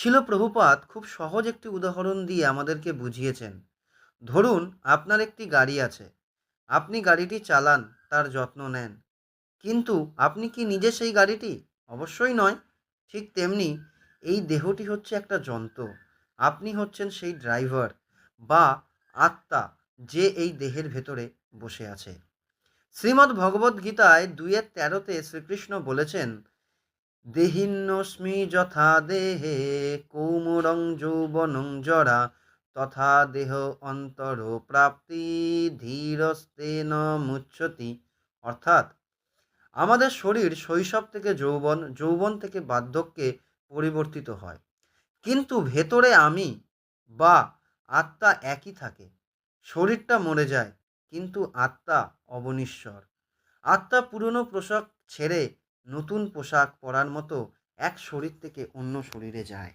শিল প্রভুপাদ খুব সহজ একটি উদাহরণ দিয়ে আমাদেরকে বুঝিয়েছেন। ধরুন, আপনার একটি গাড়ি আছে। আপনি গাড়িটি চালান, তার যত্ন নেন, কিন্তু আপনি কি নিজে সেই গাড়িটি? অবশ্যই নয়। ঠিক তেমনি এই দেহটি হচ্ছে একটা যন্ত্র। আপনি হচ্ছেন সেই ড্রাইভার বা আত্মা, যে এই দেহের ভেতরে বসে আছে। শ্রীমদ্ ভগবদ্ গীতায় 2:13 শ্রীকৃষ্ণ বলেছেন, দেহিন্নস্মি যথা দেহে কৌমরং যৌবনং জরা তথা দেহ অন্তর প্রাপ্তি ধীরস্তেন মুচ্যতি। অর্থাৎ, আমাদের শরীর শৈশব থেকে যৌবন, যৌবন থেকে বার্ধক্যে পরিবর্তিত হয়, কিন্তু ভেতরে আমি বা আত্মা একই থাকে। শরীরটা মরে যায়, কিন্তু আত্মা অবনীশ্বর। আত্মা পুরনো পোশাক ছেড়ে নতুন পোশাক পরার মতো এক শরীর থেকে অন্য শরীরে যায়।